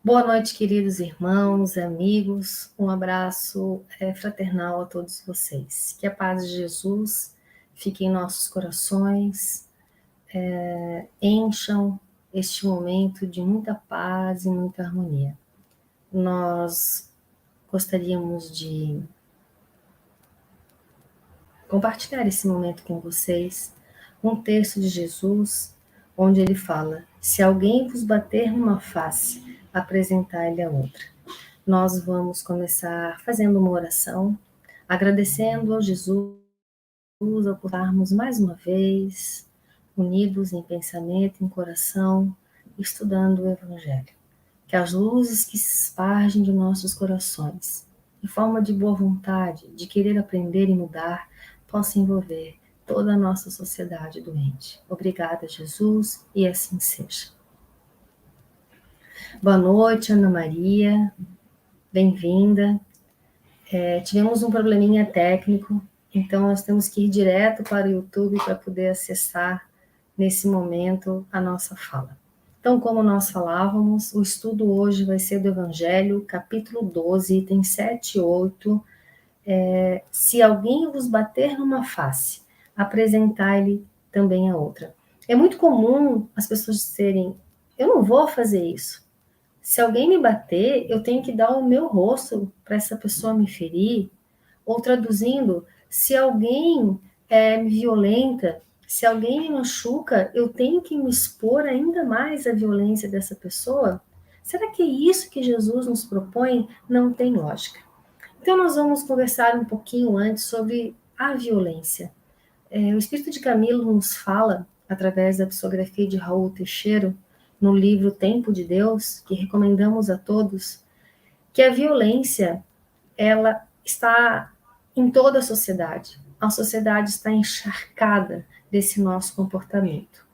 Boa noite, queridos irmãos, amigos. Um abraço fraternal a todos vocês. Que a paz de Jesus fique em nossos corações, encham este momento de muita paz e muita harmonia. Nós gostaríamos de compartilhar esse momento com vocês, um texto de Jesus, onde ele fala: se alguém vos bater numa face, apresentai-lhe a outra. Nós vamos começar fazendo uma oração, agradecendo ao Jesus ao estarmos mais uma vez unidos em pensamento, em coração, estudando o Evangelho. Que as luzes que se espargem de nossos corações, em forma de boa vontade, de querer aprender e mudar, possam envolver toda a nossa sociedade doente. Obrigada, Jesus, e assim seja. Boa noite, Ana Maria. Bem-vinda. Tivemos um probleminha técnico, então nós temos que ir direto para o YouTube para poder acessar, nesse momento, a nossa fala. Então, como nós falávamos, o estudo hoje vai ser do Evangelho, capítulo 12, itens 7 e 8. Se alguém vos bater numa face, apresentai-lhe também a outra. É muito comum as pessoas dizerem: eu não vou fazer isso. Se alguém me bater, eu tenho que dar o meu rosto para essa pessoa me ferir. Ou traduzindo, se alguém me violenta, se alguém me machuca, eu tenho que me expor ainda mais à violência dessa pessoa? Será que é isso que Jesus nos propõe? Não tem lógica. Então nós vamos conversar um pouquinho antes sobre a violência. O Espírito de Camilo nos fala, através da psicografia de Raul Teixeira, no livro Tempo de Deus, que recomendamos a todos, que a violência, ela está em toda a sociedade. A sociedade está encharcada desse nosso comportamento.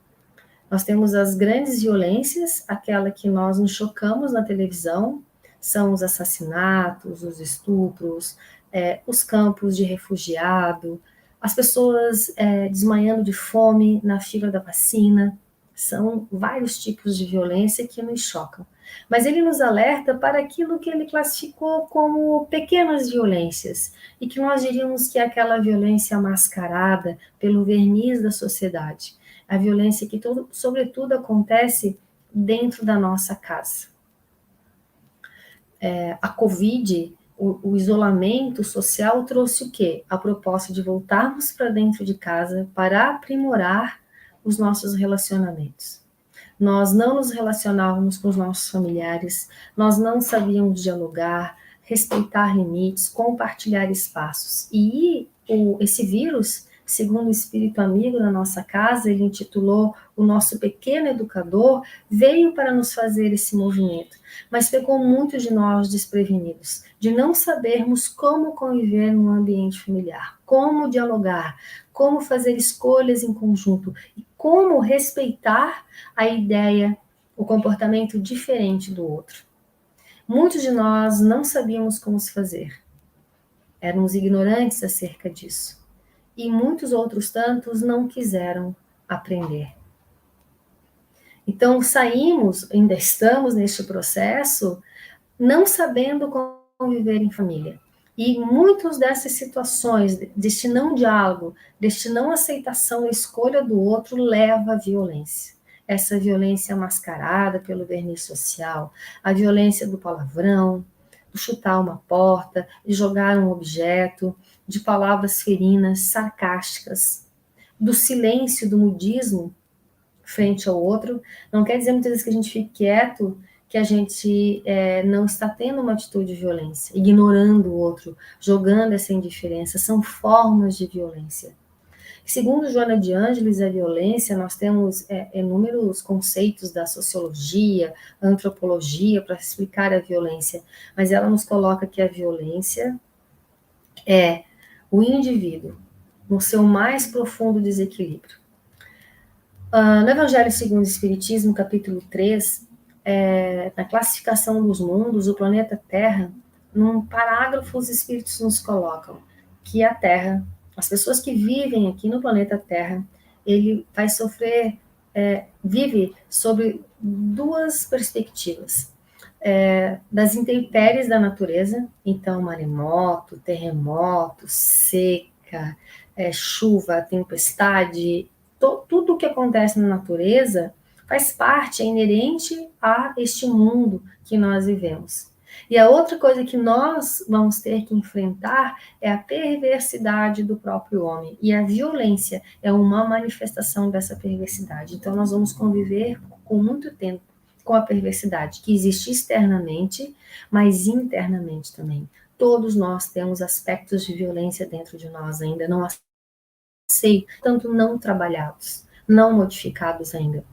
Nós temos as grandes violências, aquela que nós nos chocamos na televisão, são os assassinatos, os estupros, os campos de refugiado, as pessoas desmaiando de fome na fila da vacina. São vários tipos de violência que nos chocam. Mas ele nos alerta para aquilo que ele classificou como pequenas violências, e que nós diríamos que é aquela violência mascarada pelo verniz da sociedade. A violência que, sobretudo, acontece dentro da nossa casa. A Covid, o isolamento social trouxe o quê? A proposta de voltarmos para dentro de casa para aprimorar os nossos relacionamentos. Nós não nos relacionávamos com os nossos familiares, nós não sabíamos dialogar, respeitar limites, compartilhar espaços. E esse vírus, segundo o espírito amigo da nossa casa, ele intitulou O Nosso Pequeno Educador, veio para nos fazer esse movimento, mas pegou muitos de nós desprevenidos, de não sabermos como conviver num ambiente familiar, como dialogar, como fazer escolhas em conjunto e como respeitar a ideia, o comportamento diferente do outro. Muitos de nós não sabíamos como se fazer, éramos ignorantes acerca disso, e muitos outros tantos não quiseram aprender. Então saímos, ainda estamos neste processo, não sabendo como viver em família. E muitas dessas situações, deste não diálogo, deste não aceitação, a escolha do outro, leva à violência. Essa violência mascarada pelo verniz social, a violência do palavrão, do chutar uma porta, de jogar um objeto, de palavras ferinas, sarcásticas, do silêncio, do mudismo frente ao outro. Não quer dizer muitas vezes que a gente fique quieto, que a gente não está tendo uma atitude de violência, ignorando o outro, jogando essa indiferença. São formas de violência. Segundo Joana de Ângeles, a violência, nós temos inúmeros conceitos da sociologia, antropologia, para explicar a violência, mas ela nos coloca que a violência é o indivíduo no seu mais profundo desequilíbrio. No Evangelho segundo o Espiritismo, capítulo 3, na classificação dos mundos, o planeta Terra, num parágrafo os Espíritos nos colocam que a Terra, as pessoas que vivem aqui no planeta Terra, ele vai sofrer, vive sobre duas perspectivas. das intempéries da natureza, então maremoto, terremoto, seca, chuva, tempestade, tudo o que acontece na natureza faz parte, é inerente a este mundo que nós vivemos. E a outra coisa que nós vamos ter que enfrentar é a perversidade do próprio homem. E a violência é uma manifestação dessa perversidade. Então nós vamos conviver com muito tempo com a perversidade, que existe externamente, mas internamente também. Todos nós temos aspectos de violência dentro de nós ainda, não sei, tanto não trabalhados, não modificados ainda.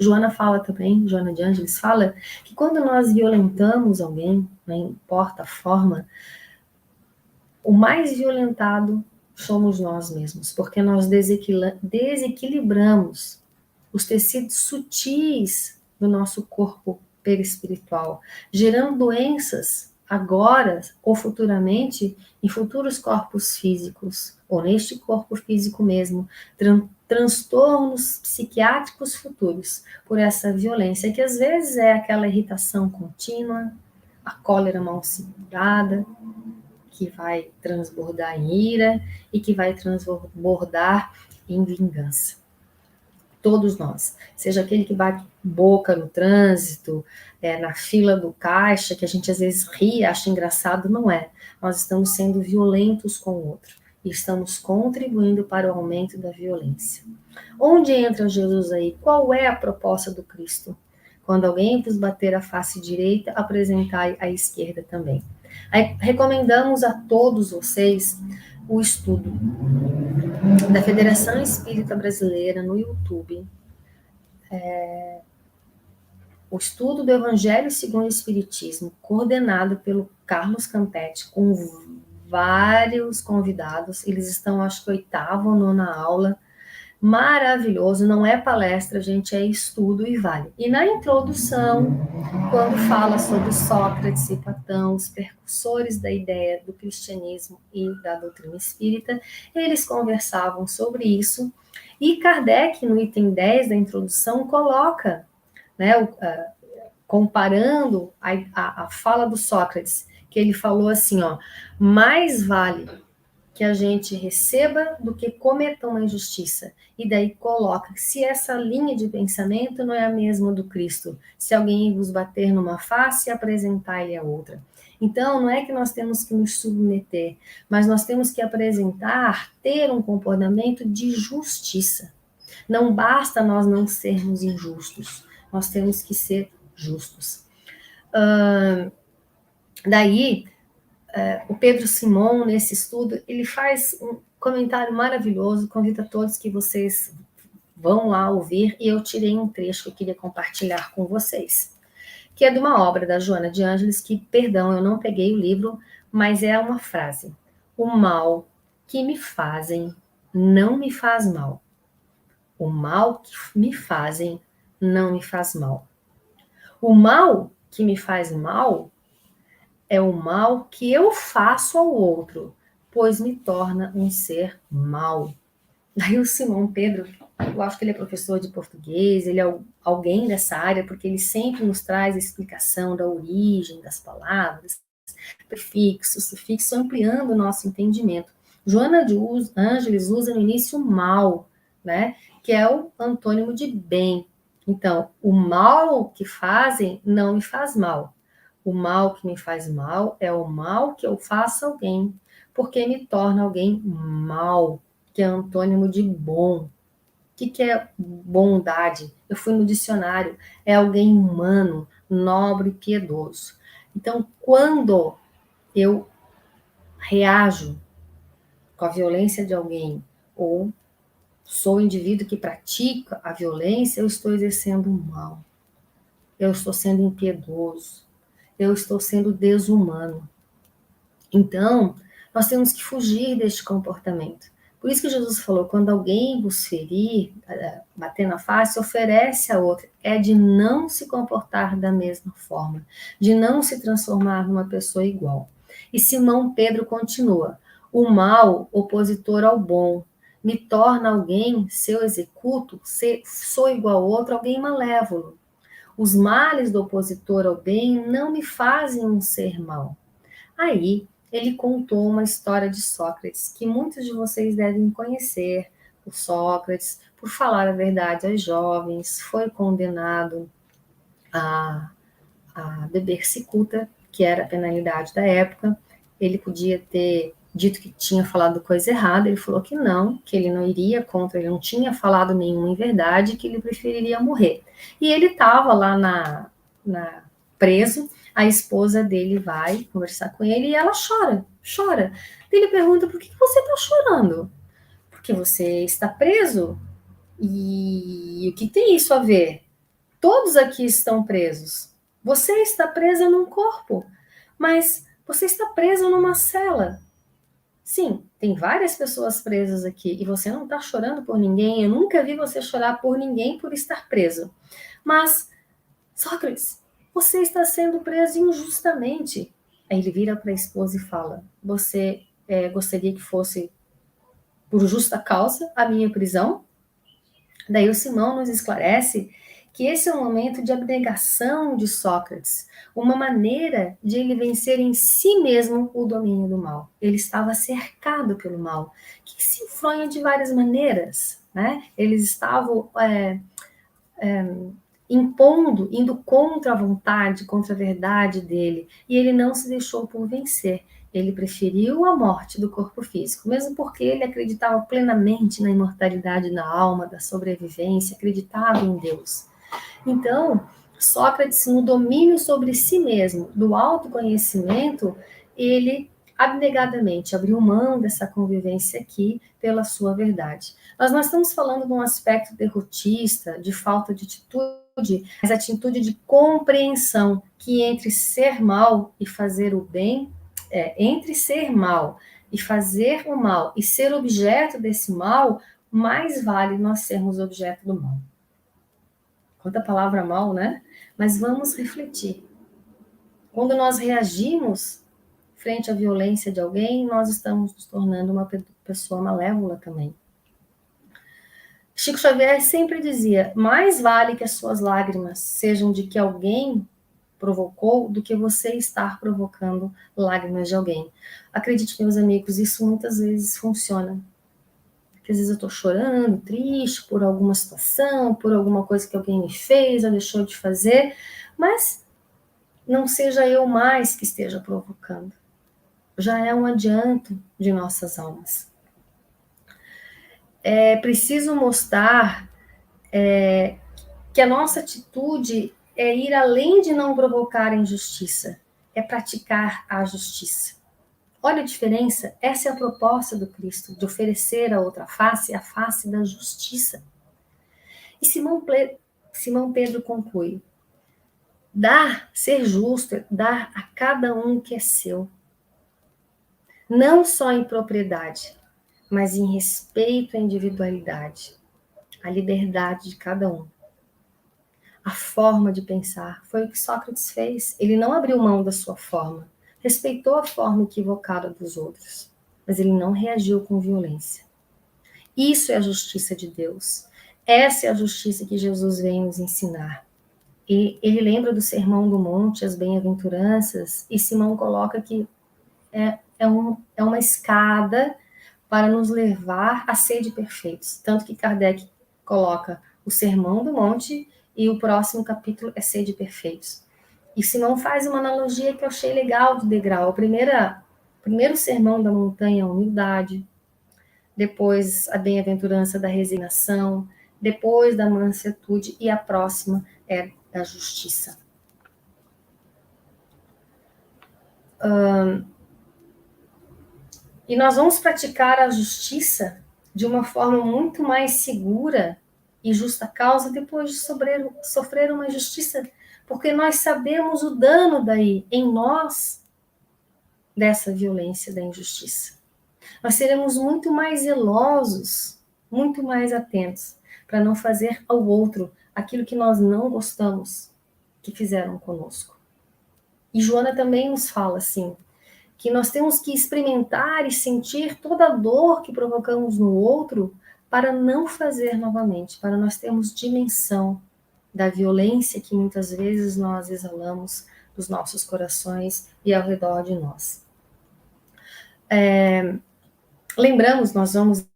Joana fala também, Joana de Ângeles fala, que quando nós violentamos alguém, não importa a forma, o mais violentado somos nós mesmos, porque nós desequilibramos os tecidos sutis do nosso corpo perispiritual, gerando doenças agora ou futuramente em futuros corpos físicos, ou neste corpo físico mesmo, transtornos psiquiátricos futuros por essa violência, que às vezes é aquela irritação contínua, a cólera mal segurada, que vai transbordar em ira e que vai transbordar em vingança. Todos nós, seja aquele que bate boca no trânsito, na fila do caixa, que a gente às vezes ri, acha engraçado, não é. Nós estamos sendo violentos com o outro e estamos contribuindo para o aumento da violência. Onde entra Jesus aí? Qual é a proposta do Cristo? Quando alguém vos bater a face direita, apresentai a esquerda também. Aí, recomendamos a todos vocês o estudo da Federação Espírita Brasileira no YouTube, o estudo do Evangelho segundo o Espiritismo, coordenado pelo Carlos Campetti, com vários convidados. Eles estão, acho que, 8ª ou 9ª aula. Maravilhoso, não é palestra, gente, é estudo e vale. E na introdução, quando fala sobre Sócrates e Platão, os precursores da ideia do cristianismo e da doutrina espírita, eles conversavam sobre isso. E Kardec, no item 10 da introdução, coloca, né, comparando a fala do Sócrates, que ele falou assim, ó, mais vale que a gente receba do que cometa uma injustiça. E daí coloca, se essa linha de pensamento não é a mesma do Cristo, se alguém vos bater numa face, apresentar-lhe a outra. Então, não é que nós temos que nos submeter, mas nós temos que apresentar, ter um comportamento de justiça. Não basta nós não sermos injustos, nós temos que ser justos. Daí, o Pedro Simon, nesse estudo, ele faz um comentário maravilhoso, convido a todos que vocês vão lá ouvir, e eu tirei um trecho que eu queria compartilhar com vocês, que é de uma obra da Joana de Ângeles, que, perdão, eu não peguei o livro, mas é uma frase. O mal que me fazem não me faz mal. O mal que me fazem não me faz mal. O mal que me faz mal é o mal que eu faço ao outro, pois me torna um ser mau. Daí o Simão Pedro, eu acho que ele é professor de português, ele é alguém dessa área, porque ele sempre nos traz a explicação da origem das palavras, prefixos, sufixos, ampliando o nosso entendimento. Joana de Ângeles usa no início mal, né, que é o antônimo de bem. Então, o mal que fazem não me faz mal. O mal que me faz mal é o mal que eu faço a alguém, porque me torna alguém mal, que é antônimo de bom. O que é bondade? Eu fui no dicionário, é alguém humano, nobre e piedoso. Então, quando eu reajo com a violência de alguém, ou sou o indivíduo que pratica a violência, eu estou exercendo o mal. Eu estou sendo impiedoso. Eu estou sendo desumano. Então, nós temos que fugir deste comportamento. Por isso que Jesus falou, quando alguém vos ferir, bater na face, oferece a outra. É de não se comportar da mesma forma, de não se transformar numa pessoa igual. E Simão Pedro continua, o mal, opositor ao bom, me torna alguém, se eu executo, se sou igual ao outro, alguém malévolo. Os males do opositor ao bem não me fazem um ser mau. Aí, ele contou uma história de Sócrates, que muitos de vocês devem conhecer. O Sócrates, por falar a verdade aos jovens, foi condenado a beber cicuta, que era a penalidade da época. Ele podia ter dito que tinha falado coisa errada, ele falou que ele não iria contra, ele não tinha falado nenhuma em verdade, que ele preferiria morrer. E ele estava lá preso, a esposa dele vai conversar com ele e ela chora. Ele pergunta, por que você está chorando? Porque você está preso? E o que tem isso a ver? Todos aqui estão presos. Você está presa num corpo, mas você está presa numa cela. Sim, tem várias pessoas presas aqui e você não está chorando por ninguém. Eu nunca vi você chorar por ninguém por estar preso. Mas, Sócrates, você está sendo preso injustamente. Aí ele vira para a esposa e fala: você gostaria que fosse por justa causa a minha prisão? Daí o Simão nos esclarece que esse é um momento de abnegação de Sócrates, uma maneira de ele vencer em si mesmo o domínio do mal. Ele estava cercado pelo mal, que se infronha de várias maneiras, né? Eles estavam impondo, indo contra a vontade, contra a verdade dele, e ele não se deixou por vencer. Ele preferiu a morte do corpo físico, mesmo porque ele acreditava plenamente na imortalidade da alma, da sobrevivência, acreditava em Deus. Então, Sócrates, no domínio sobre si mesmo, do autoconhecimento, ele abnegadamente abriu mão dessa convivência aqui pela sua verdade. Mas nós estamos falando de um aspecto derrotista, de falta de atitude, mas atitude de compreensão, que entre ser mal e fazer o bem, entre ser mal e fazer o mal e ser objeto desse mal, mais vale nós sermos objeto do mal. Quanta palavra mal, né? Mas vamos refletir. Quando nós reagimos frente à violência de alguém, nós estamos nos tornando uma pessoa malévola também. Chico Xavier sempre dizia: mais vale que as suas lágrimas sejam de que alguém provocou do que você estar provocando lágrimas de alguém. Acredite, meus amigos, isso muitas vezes funciona. Porque às vezes eu estou chorando, triste por alguma situação, por alguma coisa que alguém me fez ou deixou de fazer, mas não seja eu mais que esteja provocando. Já é um adianto de nossas almas. É preciso mostrar que a nossa atitude é ir além de não provocar a injustiça, é praticar a justiça. Olha a diferença, essa é a proposta do Cristo, de oferecer a outra face, a face da justiça. E Simão Pedro conclui: ser justo é dar a cada um o que é seu, não só em propriedade, mas em respeito à individualidade, à liberdade de cada um. A forma de pensar foi o que Sócrates fez. Ele não abriu mão da sua forma, respeitou a forma equivocada dos outros, mas ele não reagiu com violência. Isso é a justiça de Deus. Essa é a justiça que Jesus vem nos ensinar. E ele lembra do Sermão do Monte, as bem-aventuranças, e Simão coloca que é uma escada para nos levar a ser de perfeitos. Tanto que Kardec coloca o Sermão do Monte e o próximo capítulo é ser de perfeitos. E Simão faz uma analogia que eu achei legal do degrau. O primeiro sermão da montanha é a humildade, depois a bem-aventurança da resignação, depois da mansuetude e a próxima é da justiça. E nós vamos praticar a justiça de uma forma muito mais segura e justa causa depois de sofrer uma injustiça, porque nós sabemos o dano daí em nós dessa violência da injustiça. Nós seremos muito mais zelosos, muito mais atentos para não fazer ao outro aquilo que nós não gostamos que fizeram conosco. E Joana também nos fala assim, que nós temos que experimentar e sentir toda a dor que provocamos no outro para não fazer novamente, para nós termos dimensão da violência que muitas vezes nós exalamos dos nossos corações e ao redor de nós. Lembramos, nós vamos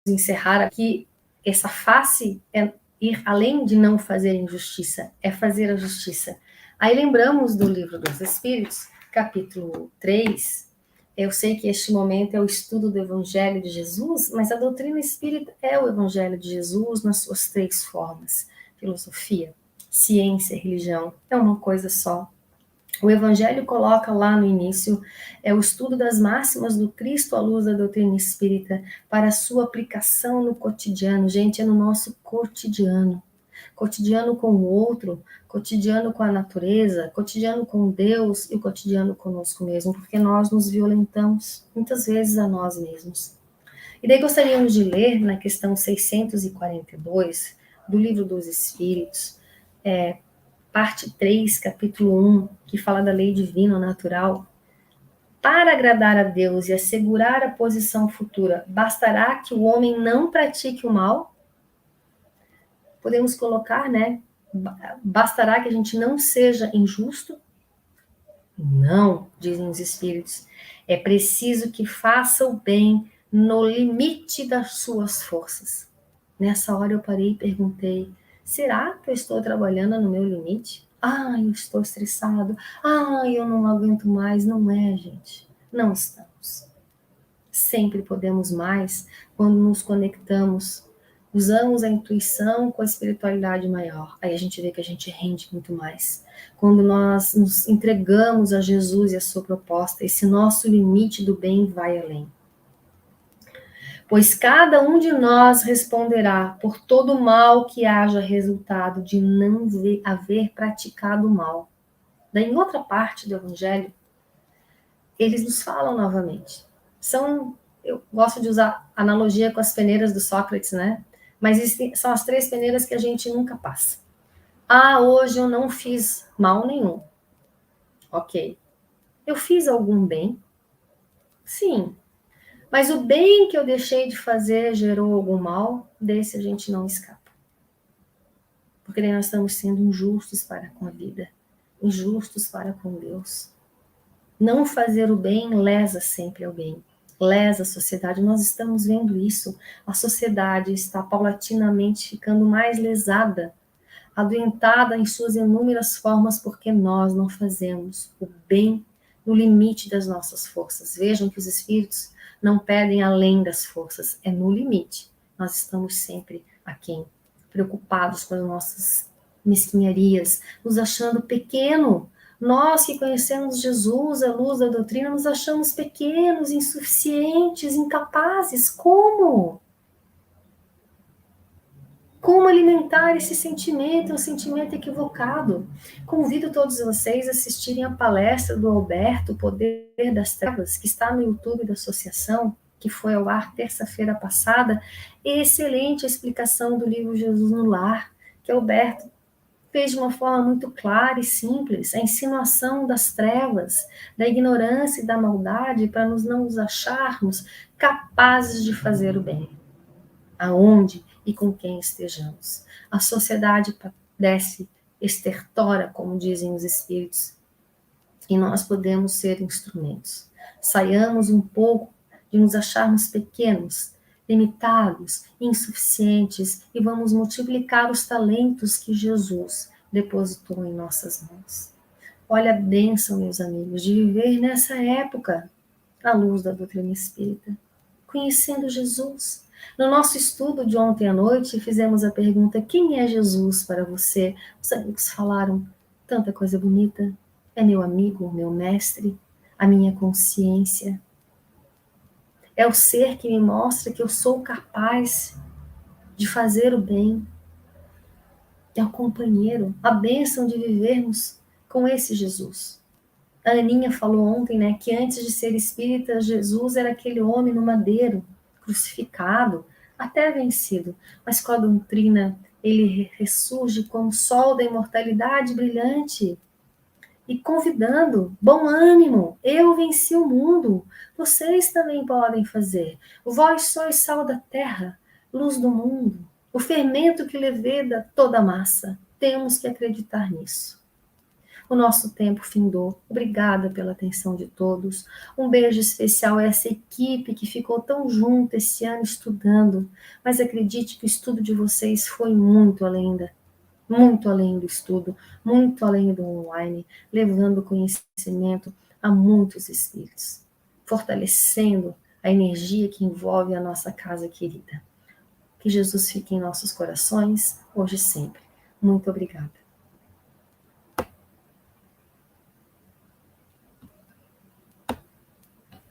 encerrar aqui, essa face é ir além de não fazer injustiça, é fazer a justiça. Aí lembramos do Livro dos Espíritos, capítulo 3. Eu sei que este momento é o estudo do Evangelho de Jesus, mas a doutrina espírita é o Evangelho de Jesus nas suas 3 formas: filosofia, ciência e religião. É uma coisa só. O Evangelho coloca lá no início o estudo das máximas do Cristo à luz da doutrina espírita para a sua aplicação no cotidiano. Gente, é no nosso cotidiano. Cotidiano com o outro, cotidiano com a natureza, cotidiano com Deus e o cotidiano conosco mesmo, porque nós nos violentamos muitas vezes a nós mesmos. E daí gostaríamos de ler na questão 642 do Livro dos Espíritos, parte 3, capítulo 1, que fala da lei divina natural. Para agradar a Deus e assegurar a posição futura, bastará que o homem não pratique o mal? Podemos colocar, né? Bastará que a gente não seja injusto? Não, dizem os espíritos. É preciso que faça o bem no limite das suas forças. Nessa hora eu parei e perguntei: será que eu estou trabalhando no meu limite? Eu estou estressado. Eu não aguento mais. Não é, gente. Não estamos. Sempre podemos mais quando nos conectamos, usamos a intuição com a espiritualidade maior. Aí a gente vê que a gente rende muito mais. Quando nós nos entregamos a Jesus e a sua proposta, esse nosso limite do bem vai além. Pois cada um de nós responderá por todo o mal que haja resultado de não haver praticado o mal. Daí, em outra parte do Evangelho, eles nos falam novamente. Eu gosto de usar analogia com as peneiras do Sócrates, né? Mas são as 3 peneiras que a gente nunca passa. Hoje eu não fiz mal nenhum. Ok. Eu fiz algum bem? Sim. Mas o bem que eu deixei de fazer gerou algum mal? Desse a gente não escapa. Porque nós estamos sendo injustos para com a vida, injustos para com Deus. Não fazer o bem lesa sempre ao bem, lesa a sociedade. Nós estamos vendo isso. A sociedade está paulatinamente ficando mais lesada, adoentada em suas inúmeras formas, porque nós não fazemos o bem no limite das nossas forças. Vejam que os espíritos não pedem além das forças, é no limite. Nós estamos sempre aquém, preocupados com as nossas mesquinharias, nos achando pequeno. Nós que conhecemos Jesus, a luz da doutrina, nos achamos pequenos, insuficientes, incapazes. Como? Como alimentar esse sentimento, um sentimento equivocado? Convido todos vocês a assistirem a palestra do Alberto, O Poder das Trevas, que está no YouTube da Associação, que foi ao ar terça-feira passada. Excelente explicação do livro Jesus no Lar, que Alberto fez de uma forma muito clara e simples a insinuação das trevas, da ignorância e da maldade para nós não nos acharmos capazes de fazer o bem. Aonde e com quem estejamos. A sociedade padece, estertora, como dizem os espíritos, e nós podemos ser instrumentos. Saiamos um pouco de nos acharmos pequenos, limitados, insuficientes, e vamos multiplicar os talentos que Jesus depositou em nossas mãos. Olha a bênção, meus amigos, de viver nessa época à luz da doutrina espírita, conhecendo Jesus. No nosso estudo de ontem à noite, fizemos a pergunta: quem é Jesus para você? Os amigos falaram tanta coisa bonita. É meu amigo, meu mestre, a minha consciência. É o ser que me mostra que eu sou capaz de fazer o bem. É o companheiro, a bênção de vivermos com esse Jesus. A Aninha falou ontem, né, que antes de ser espírita, Jesus era aquele homem no madeiro, crucificado, até vencido, mas com a doutrina ele ressurge como o sol da imortalidade brilhante e convidando, bom ânimo, eu venci o mundo, vocês também podem fazer. Vós sois sal da terra, luz do mundo. O fermento que leveda toda a massa. Temos que acreditar nisso. O nosso tempo findou. Obrigada pela atenção de todos. Um beijo especial a essa equipe que ficou tão junta esse ano estudando. Mas acredite que o estudo de vocês foi muito além do estudo, muito além do online, levando conhecimento a muitos espíritos, fortalecendo a energia que envolve a nossa casa querida. Que Jesus fique em nossos corações, hoje e sempre. Muito obrigada.